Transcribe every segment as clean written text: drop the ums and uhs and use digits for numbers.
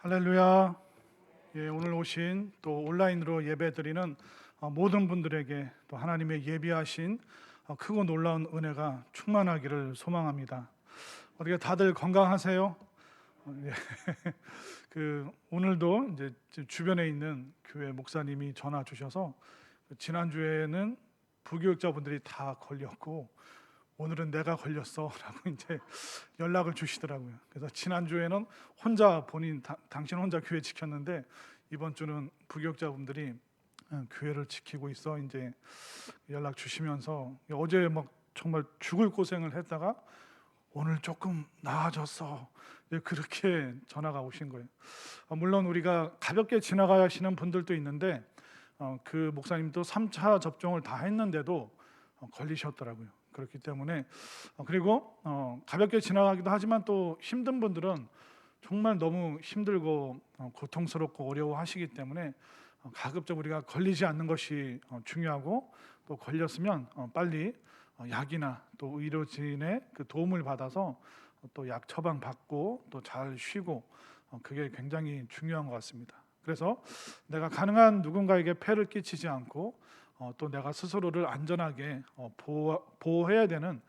할렐루야. 예, 오늘 오신 또 온라인으로 예배드리는 모든 분들에게 또 하나님의 예비하신 크고 놀라운 은혜가 충만하기를 소망합니다. 어떻게 다들 건강하세요? 예. 오늘도 이제 주변에 있는 교회 목사님이 전화 주셔서 지난주에는 부교육자분들이 다 걸렸고 오늘은 내가 걸렸어라고 이제 연락을 주시더라고요. 그래서 지난주에는 혼자 당신 혼자 교회 지켰는데 이번 주는 부교육자분들이 교회를 지키고 있어 이제 연락 주시면서 어제 막 정말 죽을 고생을 했다가 오늘 조금 나아졌어. 그렇게 전화가 오신 거예요. 물론 우리가 가볍게 지나가야 하시는 분들도 있는데 그 목사님도 3차 접종을 다 했는데도 걸리셨더라고요. 그렇기 때문에 그리고 가볍게 지나가기도 하지만 또 힘든 분들은 정말 너무 힘들고 고통스럽고 어려워하시기 때문에 가급적 우리가 걸리지 않는 것이 중요하고 또 걸렸으면 빨리 약이나 또 의료진의 그 도움을 받아서 또 약 처방 받고 또 잘 쉬고 그게 굉장히 중요한 것 같습니다. 그래서 내가 가능한 누군가에게 폐를 끼치지 않고 또 내가 스스로를 안전하게 보호해야 되는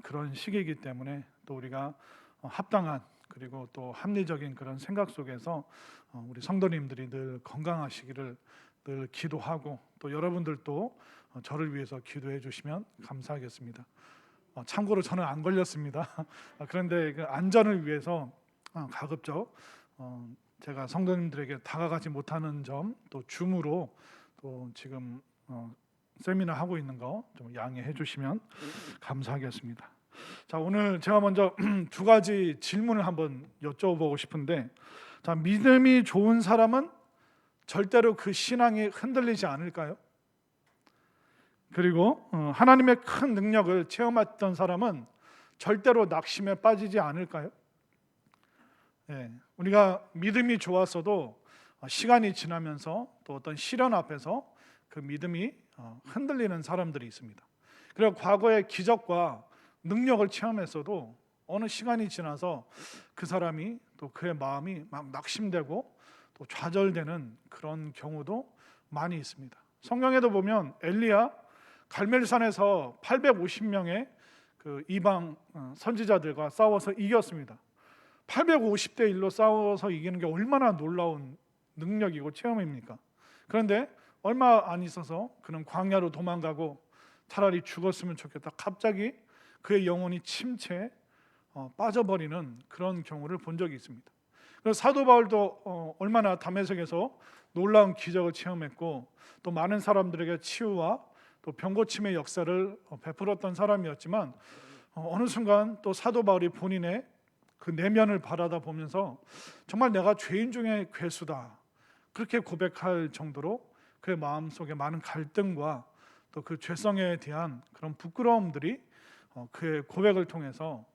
그런 시기이기 때문에 또 우리가 합당한 그리고 또 합리적인 그런 생각 속에서 우리 성도님들이 늘 건강하시기를 늘 기도하고 또 여러분들도 저를 위해서 기도해 주시면 감사하겠습니다. 참고로 저는 안 걸렸습니다. 그런데 그 안전을 위해서 가급적 제가 성도님들에게 다가가지 못하는 점 또 줌으로 또 지금 세미나 하고 있는 거 좀 양해해 주시면 감사하겠습니다. 자, 오늘 제가 먼저 두 가지 질문을 한번 여쭤보고 싶은데, 자, 믿음이 좋은 사람은 절대로 그 신앙이 흔들리지 않을까요? 그리고 하나님의 큰 능력을 체험했던 사람은 절대로 낙심에 빠지지 않을까요? 네, 우리가 믿음이 좋았어도 시간이 지나면서 또 어떤 시련 앞에서 그 믿음이 흔들리는 사람들이 있습니다. 그리고 과거의 기적과 능력을 체험했어도 어느 시간이 지나서 그 사람이 또 그의 마음이 막 낙심되고 또 좌절되는 그런 경우도 많이 있습니다. 성경에도 보면 엘리야 갈멜산에서 850명의 그 이방 선지자들과 싸워서 이겼습니다. 850대 1로 싸워서 이기는 게 얼마나 놀라운 능력이고 체험입니까? 그런데 얼마 안 있어서 그는 광야로 도망가고 차라리 죽었으면 좋겠다. 갑자기 그의 영혼이 침체에 빠져버리는 그런 경우를 본 적이 있습니다. 그래서 사도 바울도 얼마나 다메섹에서 놀라운 기적을 체험했고 또 많은 사람들에게 치유와 또 병고침의 역사를 베풀었던 사람이었지만 어느 순간 또 사도 바울이 본인의 그 내면을 바라다 보면서 정말 내가 죄인 중에 괴수다 그렇게 고백할 정도로 그의 마음속에 많은 갈등과 또 그 죄성에 대한 그런 부끄러움들이 그의 고백을 통해서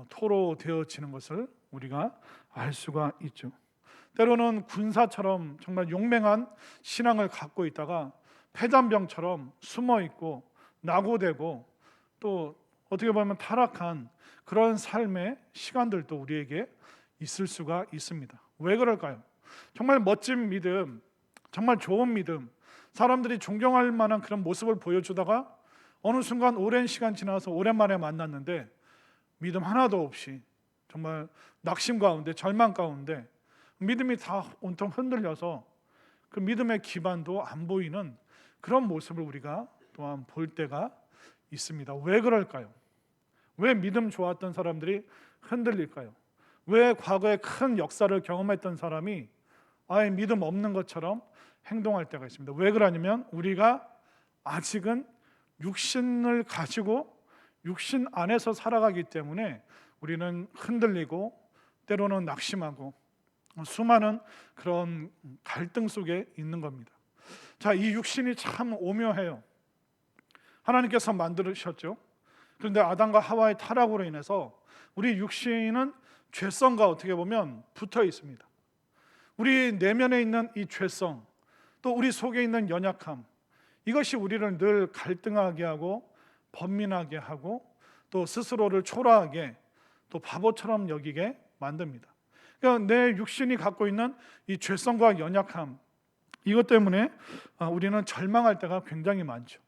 토로되어지는 것을 우리가 알 수가 있죠. 때로는 군사처럼 정말 용맹한 신앙을 갖고 있다가 폐잔병처럼 숨어 있고 낙오되고 또 어떻게 보면 타락한 그런 삶의 시간들도 우리에게 있을 수가 있습니다. 왜 그럴까요? 정말 멋진 믿음, 정말 좋은 믿음, 사람들이 존경할 만한 그런 모습을 보여주다가 어느 순간 오랜 시간 지나서 오랜만에 만났는데 믿음 하나도 없이 정말 낙심 가운데 절망 가운데 믿음이 다 온통 흔들려서 그 믿음의 기반도 안 보이는 그런 모습을 우리가 또한 볼 때가 있습니다. 왜 그럴까요? 왜 믿음 좋았던 사람들이 흔들릴까요? 왜 과거에 큰 역사를 경험했던 사람이 아예 믿음 없는 것처럼 행동할 때가 있습니다. 왜 그러냐면 우리가 아직은 육신을 가지고 육신 안에서 살아가기 때문에 우리는 흔들리고 때로는 낙심하고 수많은 그런 갈등 속에 있는 겁니다. 자, 이 육신이 참 오묘해요. 하나님께서 만드셨죠. 그런데 아담과 하와의 타락으로 인해서 우리 육신은 죄성과 어떻게 보면 붙어 있습니다. 우리 내면에 있는 이 죄성, 또 우리 속에 있는 연약함, 이것이 우리를 늘 갈등하게 하고 번민하게 하고 또 스스로를 초라하게 또 바보처럼 여기게 만듭니다. 그러니까 내 육신이 갖고 있는 이 죄성과 연약함, 이것 때문에 우리는 절망할 때가 굉장히 많죠.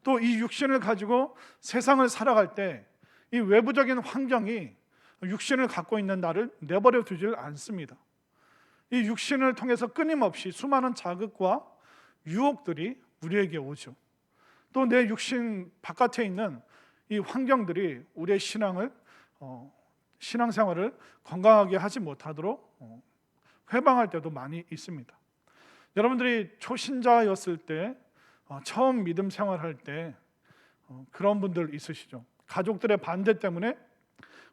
또 이 육신을 가지고 세상을 살아갈 때 이 외부적인 환경이 육신을 갖고 있는 나를 내버려 두질 않습니다. 이 육신을 통해서 끊임없이 수많은 자극과 유혹들이 우리에게 오죠. 또 내 육신 바깥에 있는 이 환경들이 우리의 신앙생활을 건강하게 하지 못하도록 회방할 때도 많이 있습니다. 여러분들이 초신자였을 때 처음 믿음 생활할 때 그런 분들 있으시죠? 가족들의 반대 때문에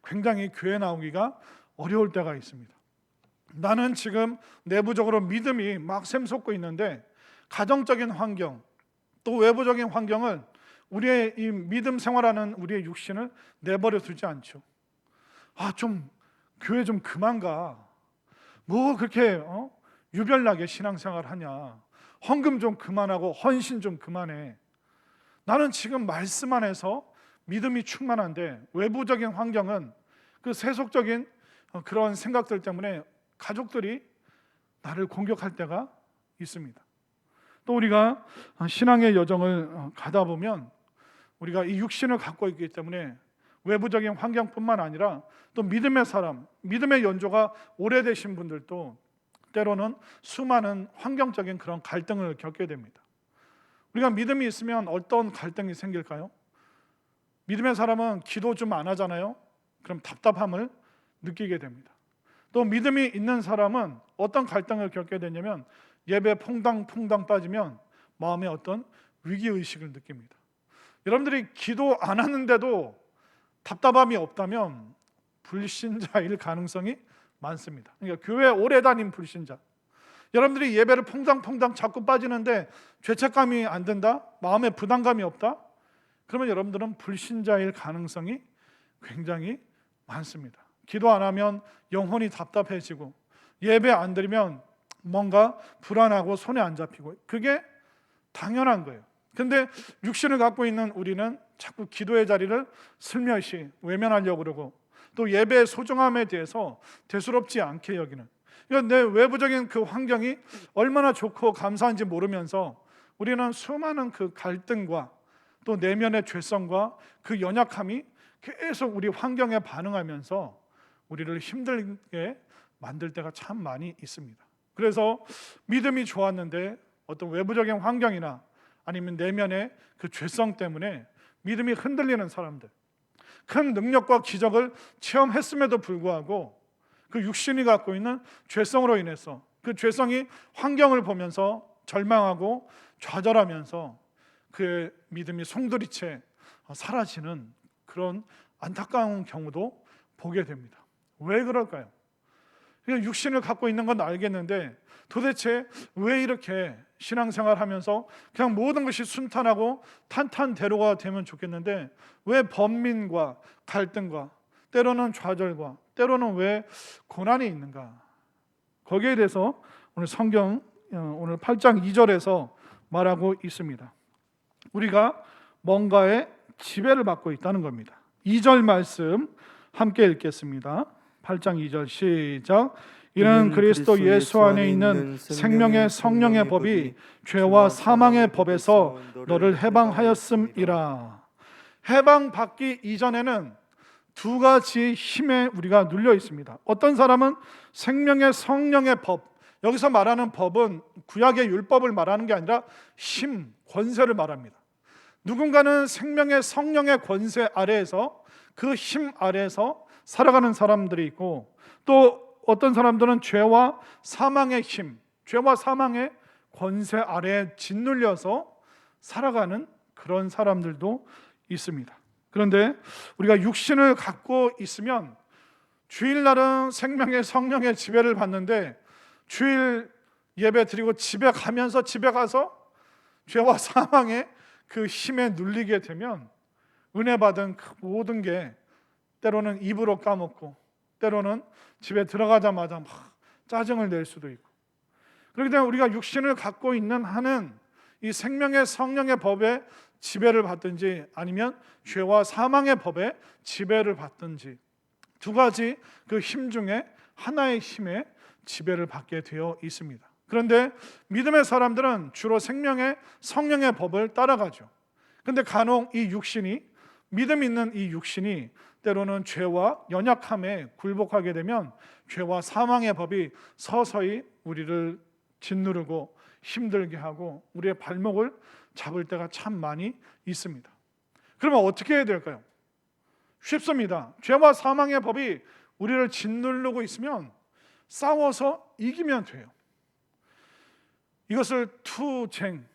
굉장히 교회 나오기가 어려울 때가 있습니다. 나는 지금 내부적으로 믿음이 막 샘솟고 있는데 가정적인 환경, 또 외부적인 환경을 우리의 이 믿음 생활하는 우리의 육신을 내버려 두지 않죠. 좀 교회 좀 그만 가. 뭐 그렇게 유별나게 신앙생활 하냐. 헌금 좀 그만하고 헌신 좀 그만해. 나는 지금 말씀 안에서 믿음이 충만한데 외부적인 환경은 그 세속적인 그런 생각들 때문에 가족들이 나를 공격할 때가 있습니다. 또 우리가 신앙의 여정을 가다 보면 우리가 이 육신을 갖고 있기 때문에 외부적인 환경뿐만 아니라 또 믿음의 사람, 믿음의 연조가 오래되신 분들도 때로는 수많은 환경적인 그런 갈등을 겪게 됩니다. 우리가 믿음이 있으면 어떤 갈등이 생길까요? 믿음의 사람은 기도 좀 안 하잖아요. 그럼 답답함을 느끼게 됩니다. 또 믿음이 있는 사람은 어떤 갈등을 겪게 되냐면 예배 퐁당퐁당 빠지면 마음에 어떤 위기의식을 느낍니다. 여러분들이 기도 안 하는데도 답답함이 없다면 불신자일 가능성이 많습니다. 그러니까 교회 오래 다닌 불신자, 여러분들이 예배를 퐁당퐁당 자꾸 빠지는데 죄책감이 안 든다? 마음에 부담감이 없다? 그러면 여러분들은 불신자일 가능성이 굉장히 많습니다. 기도 안 하면 영혼이 답답해지고 예배 안 드리면 뭔가 불안하고 손에 안 잡히고 그게 당연한 거예요. 그런데 육신을 갖고 있는 우리는 자꾸 기도의 자리를 슬며시 외면하려고 그러고 또 예배의 소중함에 대해서 대수롭지 않게 여기는, 그러니까 내 외부적인 그 환경이 얼마나 좋고 감사한지 모르면서 우리는 수많은 그 갈등과 또 내면의 죄성과 그 연약함이 계속 우리 환경에 반응하면서 우리를 힘들게 만들 때가 참 많이 있습니다. 그래서 믿음이 좋았는데 어떤 외부적인 환경이나 아니면 내면의 그 죄성 때문에 믿음이 흔들리는 사람들, 큰 능력과 기적을 체험했음에도 불구하고 그 육신이 갖고 있는 죄성으로 인해서 그 죄성이 환경을 보면서 절망하고 좌절하면서 그의 믿음이 송두리째 사라지는 그런 안타까운 경우도 보게 됩니다. 왜 그럴까요? 그냥 육신을 갖고 있는 건 알겠는데 도대체 왜 이렇게 신앙생활하면서 그냥 모든 것이 순탄하고 탄탄대로가 되면 좋겠는데 왜 번민과 갈등과 때로는 좌절과 때로는 왜 고난이 있는가? 거기에 대해서 오늘 성경 오늘 8장 2절에서 말하고 있습니다. 우리가 뭔가의 지배를 받고 있다는 겁니다. 2절 말씀 함께 읽겠습니다. 8장 2절 시작. 이는 그리스도 예수 안에 있는 생명의 성령의 법이 죄와 사망의 법에서 너를 해방하였음이라. 해방받기 이전에는 두 가지 힘에 우리가 눌려 있습니다. 어떤 사람은 생명의 성령의 법, 여기서 말하는 법은 구약의 율법을 말하는 게 아니라 힘, 권세를 말합니다. 누군가는 생명의 성령의 권세 아래에서 그 힘 아래에서 살아가는 사람들이 있고 또 어떤 사람들은 죄와 사망의 힘, 죄와 사망의 권세 아래에 짓눌려서 살아가는 그런 사람들도 있습니다. 그런데 우리가 육신을 갖고 있으면 주일날은 생명의 성령의 지배를 받는데 주일 예배 드리고 집에 가면서 집에 가서 죄와 사망의 그 힘에 눌리게 되면 은혜 받은 그 모든 게 때로는 입으로 까먹고 때로는 집에 들어가자마자 막 짜증을 낼 수도 있고, 그렇기 때문에 우리가 육신을 갖고 있는 한은 이 생명의 성령의 법에 지배를 받든지 아니면 죄와 사망의 법에 지배를 받든지 두 가지 그 힘 중에 하나의 힘에 지배를 받게 되어 있습니다. 그런데 믿음의 사람들은 주로 생명의 성령의 법을 따라가죠. 그런데 간혹 이 육신이, 믿음 있는 이 육신이 때로는 죄와 연약함에 굴복하게 되면 죄와 사망의 법이 서서히 우리를 짓누르고 힘들게 하고 우리의 발목을 잡을 때가 참 많이 있습니다. 그러면 어떻게 해야 될까요? 쉽습니다. 죄와 사망의 법이 우리를 짓누르고 있으면 싸워서 이기면 돼요. 이것을 투쟁,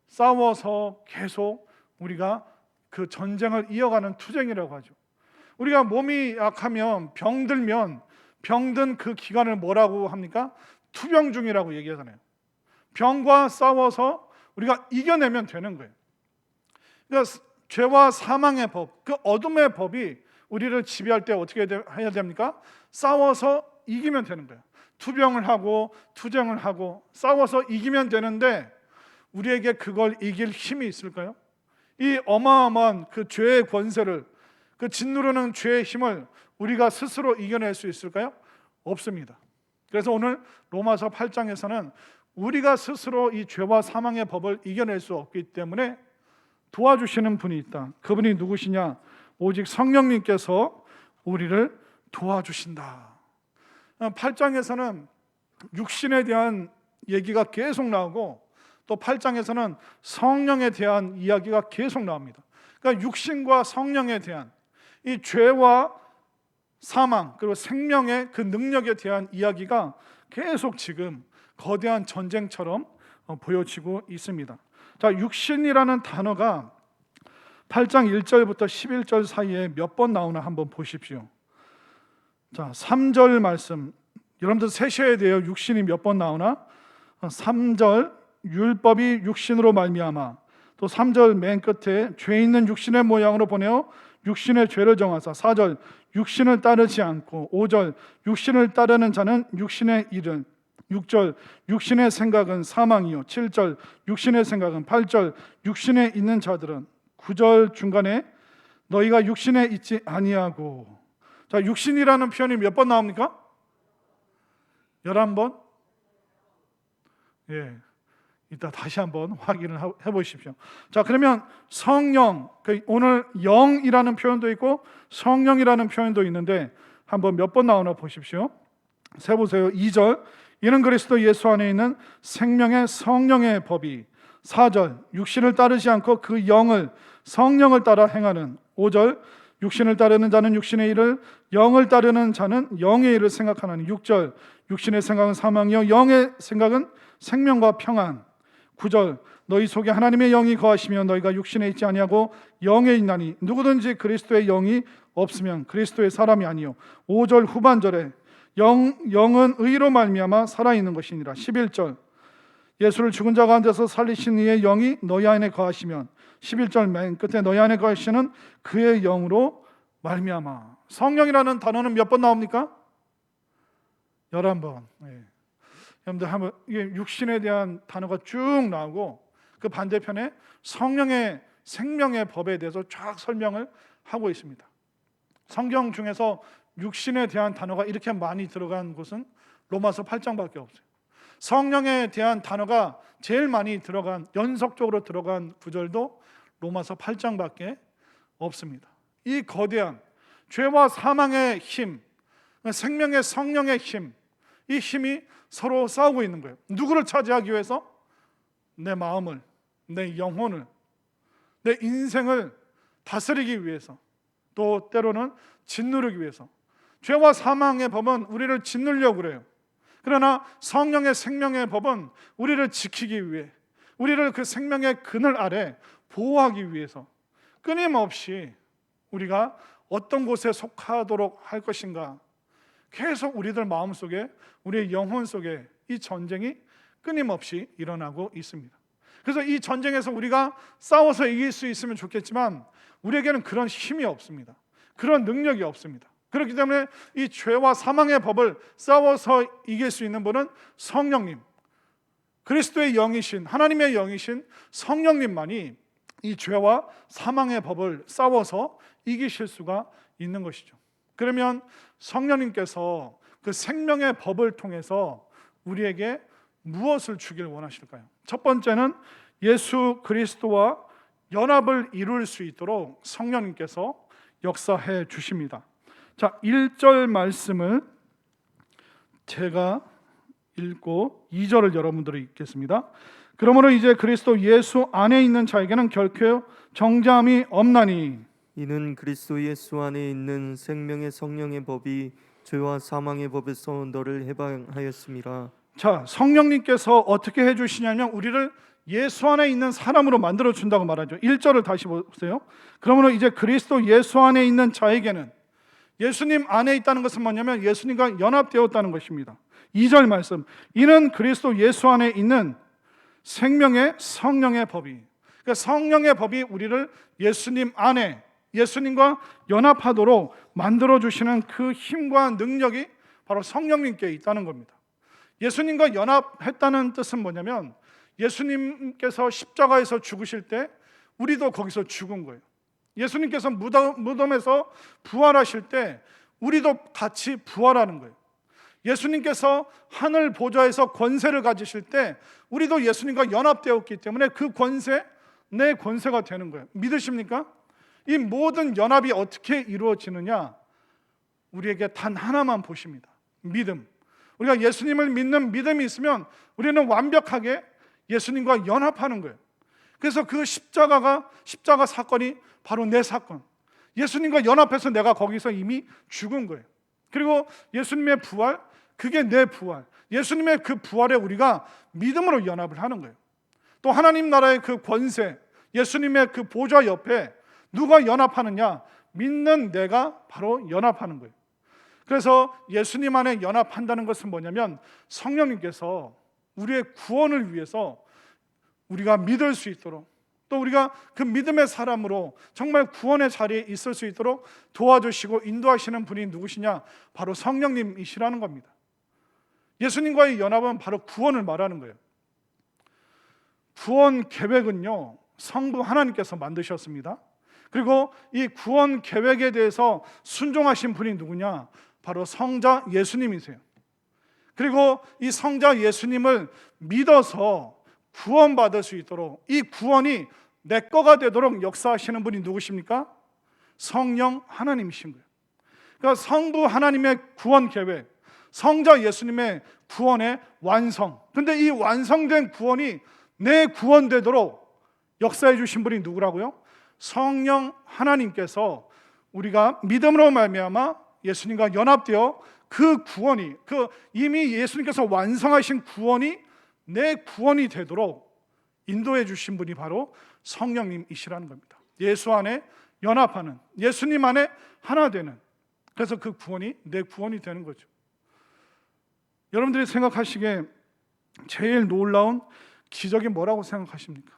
싸워서 계속 우리가 그 전쟁을 이어가는 투쟁이라고 하죠. 우리가 몸이 약하면, 병들면 병든 그 기간을 뭐라고 합니까? 투병중이라고 얘기하잖아요. 병과 싸워서 우리가 이겨내면 되는 거예요. 그러니까 죄와 사망의 법, 그 어둠의 법이 우리를 지배할 때 어떻게 해야 됩니까? 싸워서 이기면 되는 거예요. 투병을 하고 투쟁을 하고 싸워서 이기면 되는데 우리에게 그걸 이길 힘이 있을까요? 이 어마어마한 그 죄의 권세를, 그 짓누르는 죄의 힘을 우리가 스스로 이겨낼 수 있을까요? 없습니다. 그래서 오늘 로마서 8장에서는 우리가 스스로 이 죄와 사망의 법을 이겨낼 수 없기 때문에 도와주시는 분이 있다. 그분이 누구시냐? 오직 성령님께서 우리를 도와주신다. 8장에서는 육신에 대한 얘기가 계속 나오고 또 8장에서는 성령에 대한 이야기가 계속 나옵니다. 그러니까 육신과 성령에 대한 이 죄와 사망 그리고 생명의 그 능력에 대한 이야기가 계속 지금 거대한 전쟁처럼 보여지고 있습니다. 자, 육신이라는 단어가 8장 1절부터 11절 사이에 몇 번 나오나 한번 보십시오. 자, 3절 말씀, 여러분들 세셔야 돼요. 육신이 몇 번 나오나? 3절, 율법이 육신으로 말미암아. 또 3절 맨 끝에 죄 있는 육신의 모양으로 보내어 육신의 죄를 정하사. 4절, 육신을 따르지 않고. 5절, 육신을 따르는 자는 육신의 일을. 6절, 육신의 생각은 사망이요. 7절, 육신의 생각은. 8절, 육신에 있는 자들은. 9절 중간에 너희가 육신에 있지 아니하고. 자, 육신이라는 표현이 몇 번 나옵니까? 11번? 예, 이따 다시 한번 확인을 해보십시오. 자, 그러면 성령, 오늘 영이라는 표현도 있고 성령이라는 표현도 있는데 한번 몇 번 나오나 보십시오. 세보세요. 2절, 이는 그리스도 예수 안에 있는 생명의 성령의 법이. 4절, 육신을 따르지 않고 그 영을, 성령을 따라 행하는. 5절, 육신을 따르는 자는 육신의 일을, 영을 따르는 자는 영의 일을 생각하나니. 6절, 육신의 생각은 사망이요 영의 생각은 생명과 평안. 9절, 너희 속에 하나님의 영이 거하시면 너희가 육신에 있지 아니하고 영에 있나니 누구든지 그리스도의 영이 없으면 그리스도의 사람이 아니요. 5절 후반절에 영은 의로 말미암아 살아있는 것이니라. 11절, 예수를 죽은 자 가운데서 살리신 이의 영이 너희 안에 거하시면. 11절 맨 끝에 너희 안에 거하시는 그의 영으로 말미암아. 성령이라는 단어는 몇 번 나옵니까? 11번. 예. 여러분들 한번 이게 육신에 대한 단어가 쭉 나오고 그 반대편에 성령의 생명의 법에 대해서 쫙 설명을 하고 있습니다. 성경 중에서 육신에 대한 단어가 이렇게 많이 들어간 곳은 로마서 8장밖에 없어요. 성령에 대한 단어가 제일 많이 들어간, 연속적으로 들어간 구절도 로마서 8장밖에 없습니다. 이 거대한 죄와 사망의 힘, 생명의 성령의 힘, 이 힘이 서로 싸우고 있는 거예요. 누구를 차지하기 위해서? 내 마음을, 내 영혼을, 내 인생을 다스리기 위해서, 또 때로는 짓누르기 위해서. 죄와 사망의 법은 우리를 짓누려고 그래요. 그러나 성령의 생명의 법은 우리를 지키기 위해, 우리를 그 생명의 그늘 아래 보호하기 위해서 끊임없이 우리가 어떤 곳에 속하도록 할 것인가, 계속 우리들 마음속에, 우리의 영혼 속에 이 전쟁이 끊임없이 일어나고 있습니다. 그래서 이 전쟁에서 우리가 싸워서 이길 수 있으면 좋겠지만 우리에게는 그런 힘이 없습니다. 그런 능력이 없습니다. 그렇기 때문에 이 죄와 사망의 법을 싸워서 이길 수 있는 분은 성령님, 그리스도의 영이신, 하나님의 영이신 성령님만이 이 죄와 사망의 법을 싸워서 이기실 수가 있는 것이죠. 그러면 성령님께서 그 생명의 법을 통해서 우리에게 무엇을 주길 원하실까요? 첫 번째는 예수 그리스도와 연합을 이룰 수 있도록 성령님께서 역사해 주십니다. 자, 1절 말씀을 제가 읽고 2절을 여러분들이 읽겠습니다. 그러므로 이제 그리스도 예수 안에 있는 자에게는 결코 정죄함이 없나니 이는 그리스도 예수 안에 있는 생명의 성령의 법이 죄와 사망의 법에서 너를 해방하였음이라. 자, 성령님께서 어떻게 해주시냐면 우리를 예수 안에 있는 사람으로 만들어 준다고 말하죠. 1절을 다시 보세요. 그러므로 이제 그리스도 예수 안에 있는 자에게는, 예수님 안에 있다는 것은 뭐냐면 예수님과 연합되었다는 것입니다. 2절 말씀, 이는 그리스도 예수 안에 있는 생명의 성령의 법이, 그러니까 성령의 법이 우리를 예수님 안에, 예수님과 연합하도록 만들어 주시는 그 힘과 능력이 바로 성령님께 있다는 겁니다. 예수님과 연합했다는 뜻은 뭐냐면 예수님께서 십자가에서 죽으실 때 우리도 거기서 죽은 거예요. 예수님께서 무덤에서 부활하실 때 우리도 같이 부활하는 거예요. 예수님께서 하늘 보좌에서 권세를 가지실 때 우리도 예수님과 연합되었기 때문에 그 권세, 내 권세가 되는 거예요. 믿으십니까? 이 모든 연합이 어떻게 이루어지느냐? 우리에게 단 하나만 보십니다. 믿음. 우리가 예수님을 믿는 믿음이 있으면 우리는 완벽하게 예수님과 연합하는 거예요. 그래서 그 십자가 사건이 바로 내 사건, 예수님과 연합해서 내가 거기서 이미 죽은 거예요. 그리고 예수님의 부활, 그게 내 부활, 예수님의 그 부활에 우리가 믿음으로 연합을 하는 거예요. 또 하나님 나라의 그 권세, 예수님의 그 보좌 옆에 누가 연합하느냐? 믿는 내가 바로 연합하는 거예요. 그래서 예수님 안에 연합한다는 것은 뭐냐면 성령님께서 우리의 구원을 위해서 우리가 믿을 수 있도록, 또 우리가 그 믿음의 사람으로 정말 구원의 자리에 있을 수 있도록 도와주시고 인도하시는 분이 누구시냐? 바로 성령님이시라는 겁니다. 예수님과의 연합은 바로 구원을 말하는 거예요. 구원 계획은요, 성부 하나님께서 만드셨습니다. 그리고 이 구원 계획에 대해서 순종하신 분이 누구냐? 바로 성자 예수님이세요. 그리고 이 성자 예수님을 믿어서 구원받을 수 있도록, 이 구원이 내 거가 되도록 역사하시는 분이 누구십니까? 성령 하나님이신 거예요. 그러니까 성부 하나님의 구원 계획, 성자 예수님의 구원의 완성. 근데 이 완성된 구원이 내 구원되도록 역사해 주신 분이 누구라고요? 성령 하나님께서 우리가 믿음으로 말미암아 예수님과 연합되어 그 구원이, 그 이미 예수님께서 완성하신 구원이 내 구원이 되도록 인도해 주신 분이 바로 성령님이시라는 겁니다. 예수 안에 연합하는, 예수님 안에 하나 되는, 그래서 그 구원이 내 구원이 되는 거죠. 여러분들이 생각하시기에 제일 놀라운 기적이 뭐라고 생각하십니까?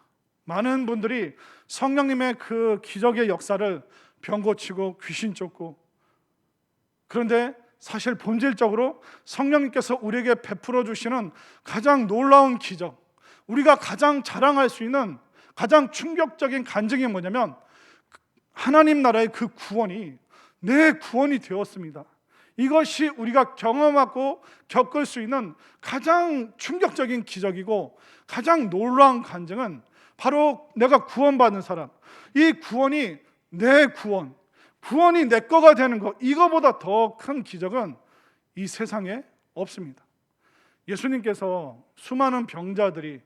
많은 분들이 성령님의 그 기적의 역사를 병 고치고 귀신 쫓고, 그런데 사실 본질적으로 성령님께서 우리에게 베풀어 주시는 가장 놀라운 기적, 우리가 가장 자랑할 수 있는 가장 충격적인 간증이 뭐냐면 하나님 나라의 그 구원이 내 구원이 되었습니다. 이것이 우리가 경험하고 겪을 수 있는 가장 충격적인 기적이고 가장 놀라운 간증은 바로 내가 구원받은 사람, 이 구원이 내 구원, 구원이 내 거가 되는 것, 이거보다 더 큰 기적은 이 세상에 없습니다. 예수님께서 수많은 병자들이,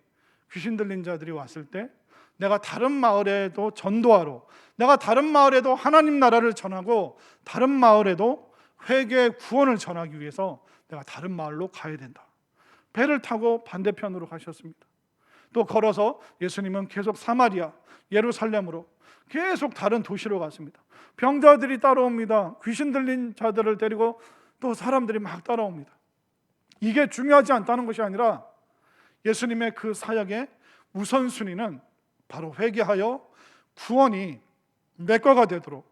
귀신 들린 자들이 왔을 때 내가 다른 마을에도 전도하러, 내가 다른 마을에도 하나님 나라를 전하고 다른 마을에도 회개의 구원을 전하기 위해서 내가 다른 마을로 가야 된다. 배를 타고 반대편으로 가셨습니다. 또 걸어서 예수님은 계속 사마리아, 예루살렘으로 계속 다른 도시로 갔습니다. 병자들이 따라옵니다. 귀신 들린 자들을 데리고 또 사람들이 막 따라옵니다. 이게 중요하지 않다는 것이 아니라 예수님의 그 사역의 우선순위는 바로 회개하여 구원이 내 거가 되도록,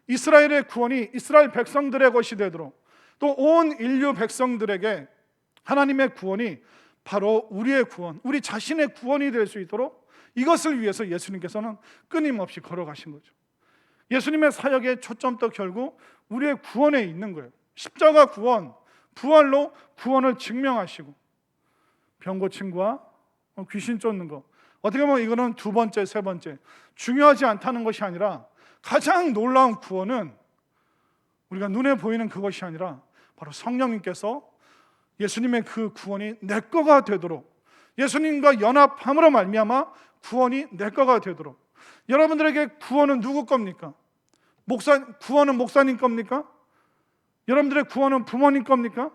이스라엘의 구원이 이스라엘 백성들의 것이 되도록, 또 온 인류 백성들에게 하나님의 구원이 바로 우리의 구원, 우리 자신의 구원이 될 수 있도록 이것을 위해서 예수님께서는 끊임없이 걸어가신 거죠. 예수님의 사역의 초점도 결국 우리의 구원에 있는 거예요. 십자가 구원, 부활로 구원을 증명하시고, 병 고친 거와 귀신 쫓는 거, 어떻게 보면 이거는 두 번째, 세 번째, 중요하지 않다는 것이 아니라 가장 놀라운 구원은 우리가 눈에 보이는 그것이 아니라 바로 성령님께서 예수님의 그 구원이 내 거가 되도록, 예수님과 연합함으로 말미암아 구원이 내 거가 되도록. 여러분들에게 구원은 누구 겁니까? 구원은 목사님 겁니까? 여러분들의 구원은 부모님 겁니까?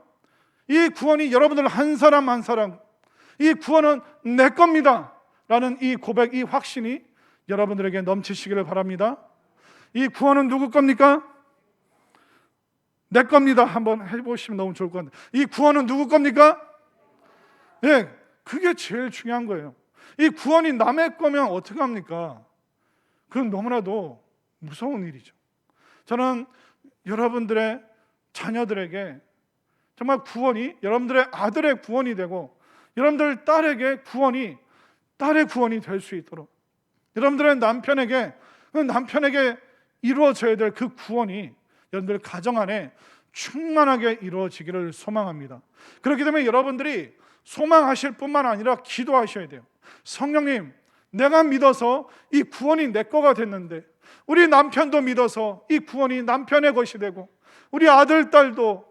이 구원이 여러분들 한 사람 한 사람, 이 구원은 내 겁니다 라는 이 고백, 이 확신이 여러분들에게 넘치시기를 바랍니다. 이 구원은 누구 겁니까? 내 겁니다. 한번 해보시면 너무 좋을 것 같아요. 이 구원은 누구 겁니까? 네, 그게 제일 중요한 거예요. 이 구원이 남의 거면 어떻게 합니까? 그건 너무나도 무서운 일이죠. 저는 여러분들의 자녀들에게 정말 구원이 여러분들의 아들의 구원이 되고, 여러분들 딸에게 구원이 딸의 구원이 될 수 있도록, 여러분들의 남편에게 이루어져야 될 그 구원이 여러분들 가정 안에 충만하게 이루어지기를 소망합니다. 그렇기 때문에 여러분들이 소망하실 뿐만 아니라 기도하셔야 돼요. 성령님, 내가 믿어서 이 구원이 내 거가 됐는데, 우리 남편도 믿어서 이 구원이 남편의 것이 되고, 우리 아들, 딸도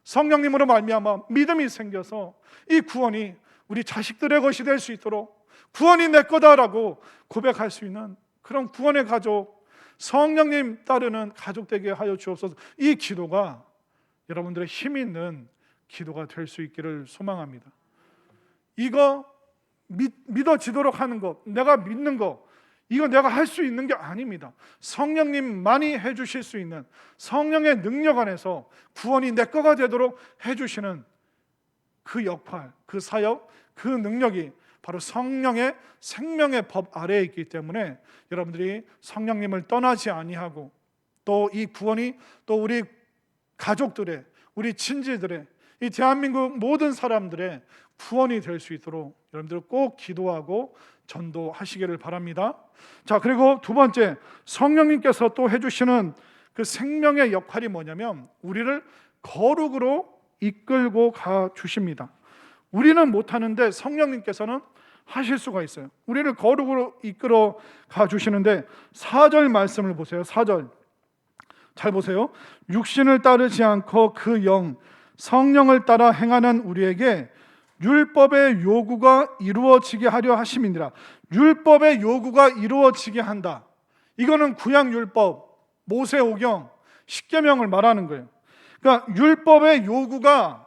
성령님으로 말미암아 믿음이 생겨서 이 구원이 우리 자식들의 것이 될 수 있도록, 구원이 내 거다라고 고백할 수 있는 그런 구원의 가족, 성령님 따르는 가족 되게 하여 주옵소서. 이 기도가 여러분들의 힘 있는 기도가 될 수 있기를 소망합니다. 이거 믿어지도록 하는 것, 내가 믿는 것, 이거 내가 할 수 있는 게 아닙니다. 성령님만이 해주실 수 있는, 성령의 능력 안에서 구원이 내 거가 되도록 해주시는 그 역할, 그 사역, 그 능력이 바로 성령의 생명의 법 아래에 있기 때문에 여러분들이 성령님을 떠나지 아니하고, 또 이 구원이 또 우리 가족들의, 우리 친지들의, 이 대한민국 모든 사람들의 구원이 될 수 있도록 여러분들 꼭 기도하고 전도하시기를 바랍니다. 자, 그리고 두 번째, 성령님께서 또 해주시는 그 생명의 역할이 뭐냐면 우리를 거룩으로 이끌고 가 주십니다. 우리는 못하는데 성령님께서는 하실 수가 있어요. 우리를 거룩으로 이끌어 가 주시는데 4절 말씀을 보세요. 4절 잘 보세요. 육신을 따르지 않고 그 영, 성령을 따라 행하는 우리에게 율법의 요구가 이루어지게 하려 하심이니라. 율법의 요구가 이루어지게 한다. 이거는 구약 율법, 모세오경, 십계명을 말하는 거예요. 그러니까 율법의 요구가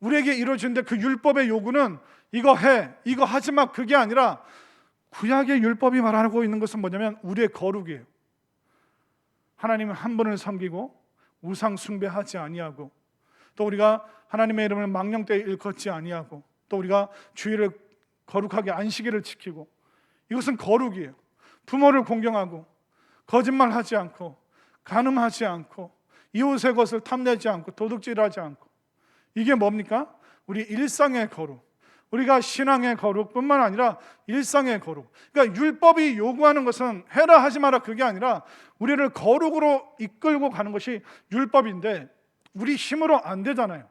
우리에게 이루어지는데, 그 율법의 요구는 이거 해, 이거 하지 마, 그게 아니라 구약의 율법이 말하고 있는 것은 뭐냐면 우리의 거룩이에요. 하나님은 한 분을 섬기고 우상 숭배하지 아니하고, 또 우리가 하나님의 이름을 망령되이 일컫지 아니하고, 또 우리가 주일을 거룩하게 안식일을 지키고, 이것은 거룩이에요. 부모를 공경하고, 거짓말하지 않고, 간음하지 않고, 이웃의 것을 탐내지 않고, 도둑질하지 않고, 이게 뭡니까? 우리 일상의 거룩, 우리가 신앙의 거룩뿐만 아니라 일상의 거룩. 그러니까 율법이 요구하는 것은 해라 하지 마라 그게 아니라 우리를 거룩으로 이끌고 가는 것이 율법인데 우리 힘으로 안 되잖아요.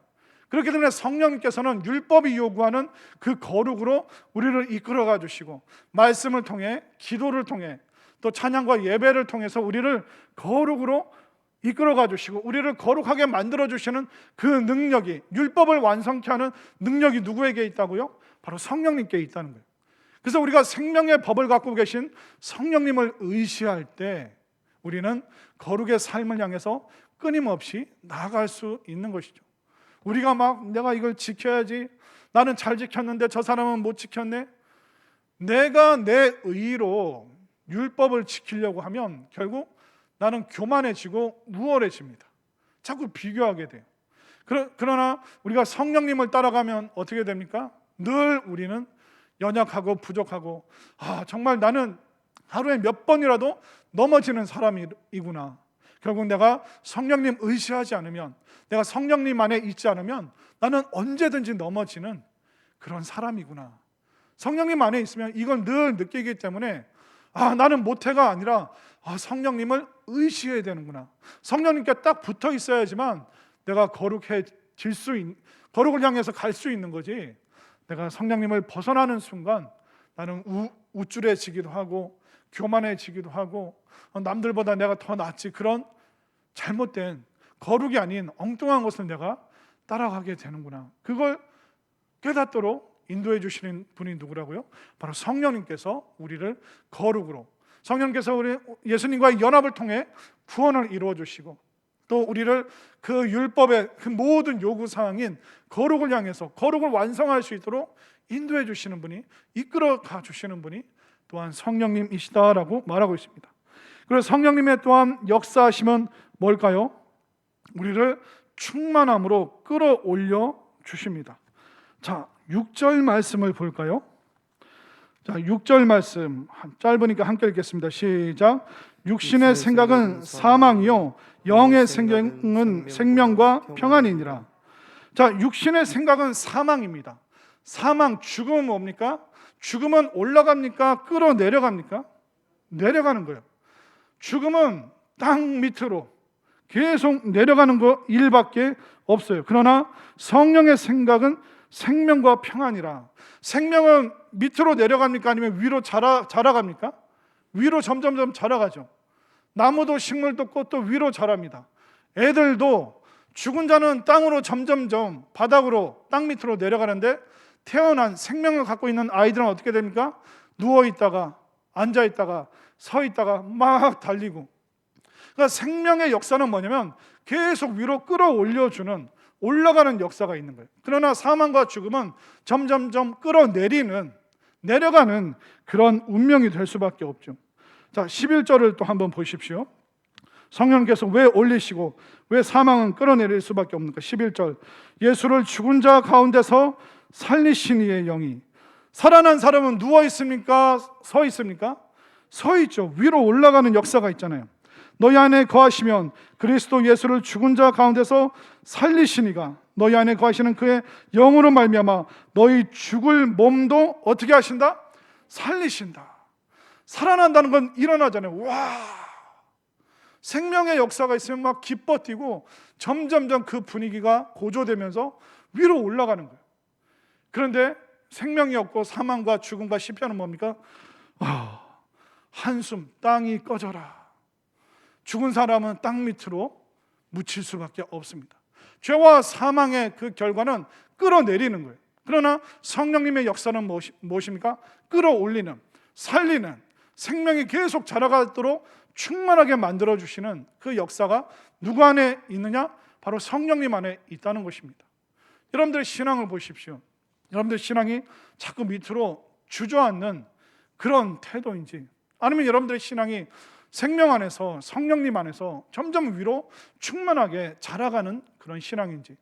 그렇기 때문에 성령님께서는 율법이 요구하는 그 거룩으로 우리를 이끌어가 주시고, 말씀을 통해, 기도를 통해, 또 찬양과 예배를 통해서 우리를 거룩으로 이끌어가 주시고 우리를 거룩하게 만들어 주시는 그 능력이, 율법을 완성케 하는 능력이 누구에게 있다고요? 바로 성령님께 있다는 거예요. 그래서 우리가 생명의 법을 갖고 계신 성령님을 의지할 때 우리는 거룩의 삶을 향해서 끊임없이 나아갈 수 있는 것이죠. 우리가 막 내가 이걸 지켜야지, 나는 잘 지켰는데 저 사람은 못 지켰네, 내가 내 의로 율법을 지키려고 하면 결국 나는 교만해지고 우월해집니다. 자꾸 비교하게 돼요. 그러나 우리가 성령님을 따라가면 어떻게 됩니까? 늘 우리는 연약하고 부족하고, 정말 나는 하루에 몇 번이라도 넘어지는 사람이구나. 결국 내가 성령님 의지하지 않으면, 내가 성령님 안에 있지 않으면 나는 언제든지 넘어지는 그런 사람이구나. 성령님 안에 있으면 이걸 늘 느끼기 때문에 나는 못해가 아니라 성령님을 의식해야 되는구나. 성령님께 딱 붙어 있어야지만 내가 거룩을 향해서 갈 수 있는 거지. 내가 성령님을 벗어나는 순간 나는 우쭐해지기도 하고 교만해지기도 하고 남들보다 내가 더 낫지, 그런 잘못된 거룩이 아닌 엉뚱한 것을 내가 따라가게 되는구나. 그걸 깨닫도록 인도해 주시는 분이 누구라고요? 바로 성령님께서 우리를 거룩으로, 성령님께서 우리 예수님과의 연합을 통해 구원을 이루어 주시고 또 우리를 그 율법의 그 모든 요구 사항인 거룩을 향해서 거룩을 완성할 수 있도록 인도해 주시는 분이, 이끌어 가 주시는 분이 또한 성령님이시다라고 말하고 있습니다. 그래서 성령님의 또한 역사하심은 뭘까요? 우리를 충만함으로 끌어올려 주십니다. 자, 6절 말씀을 볼까요? 자, 6절 말씀 짧으니까 함께 읽겠습니다. 시작. 육신의 생각은 사망이요 영의 생각은 생명과 평안이니라. 자, 육신의 생각은 사망입니다. 사망, 죽음은 뭡니까? 죽음은 올라갑니까? 끌어내려갑니까? 내려가는 거예요. 죽음은 땅 밑으로 계속 내려가는 거 일밖에 없어요. 그러나 성령의 생각은 생명과 평안이라. 생명은 밑으로 내려갑니까? 아니면 위로 자라갑니까? 위로 점점점 자라가죠. 나무도 식물도 꽃도 위로 자랍니다. 애들도 죽은 자는 땅으로 점점점 바닥으로 땅 밑으로 내려가는데 태어난 생명을 갖고 있는 아이들은 어떻게 됩니까? 누워있다가 앉아있다가 서있다가 막 달리고. 그러니까 생명의 역사는 뭐냐면 계속 위로 끌어올려주는, 올라가는 역사가 있는 거예요. 그러나 사망과 죽음은 점점점 끌어내리는, 내려가는 그런 운명이 될 수밖에 없죠. 자, 11절을 또 한번 보십시오. 성령께서 왜 올리시고 왜 사망은 끌어내릴 수밖에 없는가? 11절. 예수를 죽은 자 가운데서 살리신 이의 영이. 살아난 사람은 누워 있습니까? 서 있습니까? 서 있죠. 위로 올라가는 역사가 있잖아요. 너희 안에 거하시면 그리스도 예수를 죽은 자 가운데서 살리시니가 너희 안에 거하시는 그의 영으로 말미암아 너희 죽을 몸도 어떻게 하신다? 살리신다. 살아난다는 건 일어나잖아요. 와, 생명의 역사가 있으면 막 기뻐 뛰고 점점점 그 분위기가 고조되면서 위로 올라가는 거예요. 그런데 생명이 없고 사망과 죽음과 시편은 뭡니까? 한숨, 땅이 꺼져라. 죽은 사람은 땅 밑으로 묻힐 수밖에 없습니다. 죄와 사망의 그 결과는 끌어내리는 거예요. 그러나 성령님의 역사는 무엇입니까? 끌어올리는, 살리는, 생명이 계속 자라가도록 충만하게 만들어주시는 그 역사가 누구 안에 있느냐? 바로 성령님 안에 있다는 것입니다. 여러분들의 신앙을 보십시오. 여러분들의 신앙이 자꾸 밑으로 주저앉는 그런 태도인지, 아니면 여러분들의 신앙이 생명 안에서, 성령님 안에서 점점 위로 충만하게 자라가는 그런 신앙인지,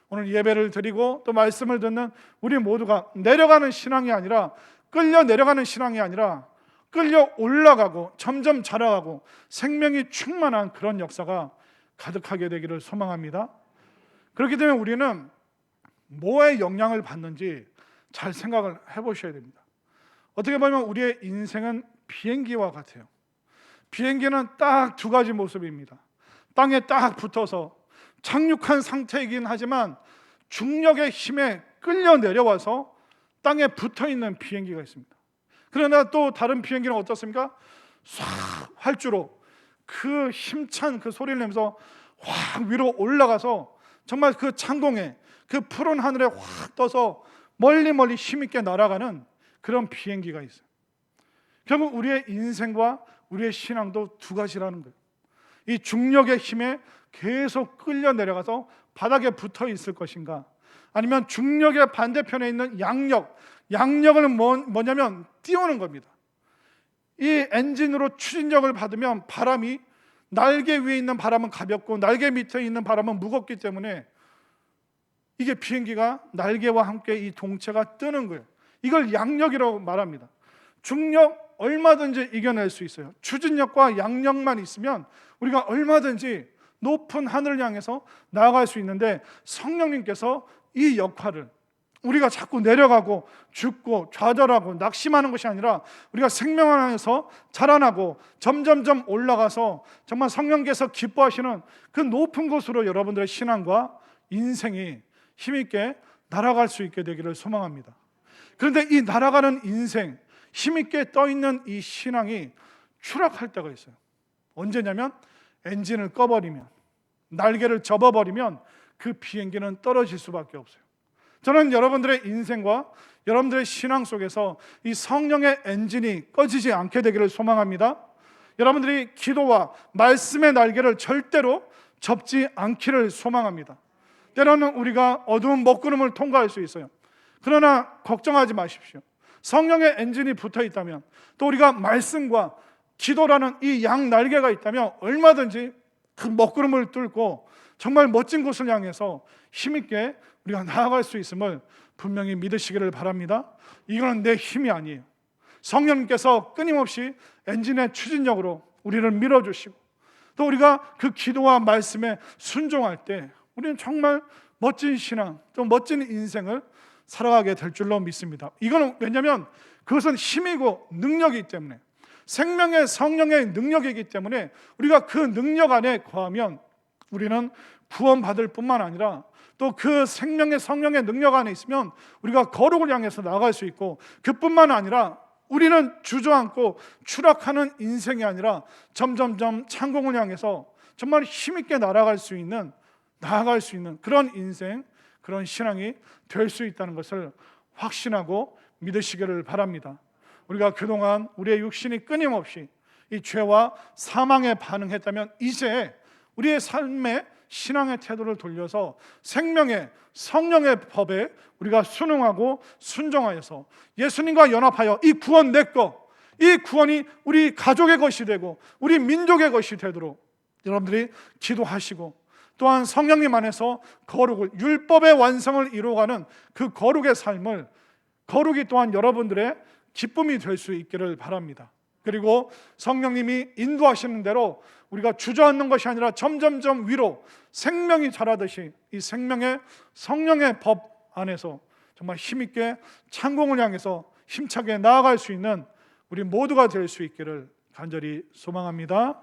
오늘 예배를 드리고 또 말씀을 듣는 우리 모두가 내려가는 신앙이 아니라, 끌려 내려가는 신앙이 아니라 끌려 올라가고 점점 자라가고 생명이 충만한 그런 역사가 가득하게 되기를 소망합니다. 그렇기 때문에 우리는 뭐에 영향을 받는지 잘 생각을 해보셔야 됩니다. 어떻게 보면 우리의 인생은 비행기와 같아요. 비행기는 딱 두 가지 모습입니다. 땅에 딱 붙어서 착륙한 상태이긴 하지만 중력의 힘에 끌려 내려와서 땅에 붙어있는 비행기가 있습니다. 그러나 또 다른 비행기는 어떻습니까? 싹 활주로 그 힘찬 그 소리를 내면서 확 위로 올라가서 정말 그 창공에, 그 푸른 하늘에 확 떠서 멀리 힘있게 날아가는 그런 비행기가 있어요. 결국 우리의 인생과 우리의 신앙도 두 가지라는 거예요. 이 중력의 힘에 계속 끌려 내려가서 바닥에 붙어 있을 것인가, 아니면 중력의 반대편에 있는 양력을 뭐냐면 띄우는 겁니다. 이 엔진으로 추진력을 받으면 바람이, 날개 위에 있는 바람은 가볍고 날개 밑에 있는 바람은 무겁기 때문에 이게 비행기가 날개와 함께 이 동체가 뜨는 거예요. 이걸 양력이라고 말합니다. 중력 얼마든지 이겨낼 수 있어요. 추진력과 양력만 있으면 우리가 얼마든지 높은 하늘을 향해서 나아갈 수 있는데, 성령님께서 이 역할을, 우리가 자꾸 내려가고 죽고 좌절하고 낙심하는 것이 아니라 우리가 생명 안에서 자라나고 점점점 올라가서 정말 성령께서 기뻐하시는 그 높은 곳으로 여러분들의 신앙과 인생이 힘있게 날아갈 수 있게 되기를 소망합니다. 그런데 이 날아가는 인생, 힘있게 떠있는 이 신앙이 추락할 때가 있어요. 언제냐면 엔진을 꺼버리면, 날개를 접어버리면 그 비행기는 떨어질 수밖에 없어요. 저는 여러분들의 인생과 여러분들의 신앙 속에서 이 성령의 엔진이 꺼지지 않게 되기를 소망합니다. 여러분들이 기도와 말씀의 날개를 절대로 접지 않기를 소망합니다. 때로는 우리가 어두운 먹구름을 통과할 수 있어요. 그러나 걱정하지 마십시오. 성령의 엔진이 붙어 있다면, 또 우리가 말씀과 기도라는 이 양 날개가 있다면 얼마든지 그 먹구름을 뚫고 정말 멋진 곳을 향해서 힘있게 우리가 나아갈 수 있음을 분명히 믿으시기를 바랍니다. 이거는 내 힘이 아니에요. 성령님께서 끊임없이 엔진의 추진력으로 우리를 밀어주시고, 또 우리가 그 기도와 말씀에 순종할 때 우리는 정말 멋진 신앙, 또 멋진 인생을 살아가게 될 줄로 믿습니다. 이거는 왜냐하면 그것은 힘이고 능력이기 때문에, 생명의 성령의 능력이기 때문에 우리가 그 능력 안에 거하면 우리는 구원받을 뿐만 아니라 또 그 생명의 성령의 능력 안에 있으면 우리가 거룩을 향해서 나아갈 수 있고, 그뿐만 아니라 우리는 주저앉고 추락하는 인생이 아니라 점점점 창공을 향해서 정말 힘있게 나아갈 수 있는 그런 인생, 그런 신앙이 될 수 있다는 것을 확신하고 믿으시기를 바랍니다. 우리가 그동안 우리의 육신이 끊임없이 이 죄와 사망에 반응했다면, 이제 우리의 삶의 신앙의 태도를 돌려서 생명의 성령의 법에 우리가 순응하고 순종하여서 예수님과 연합하여 이 구원 내 거, 이 구원이 우리 가족의 것이 되고 우리 민족의 것이 되도록 여러분들이 기도하시고, 또한 성령님 안에서 거룩을, 율법의 완성을 이루어가는 그 거룩의 삶을, 거룩이 또한 여러분들의 기쁨이 될 수 있기를 바랍니다. 그리고 성령님이 인도하시는 대로 우리가 주저앉는 것이 아니라 점점점 위로 생명이 자라듯이 이 생명의 성령의 법 안에서 정말 힘있게 창공을 향해서 힘차게 나아갈 수 있는 우리 모두가 될 수 있기를 간절히 소망합니다.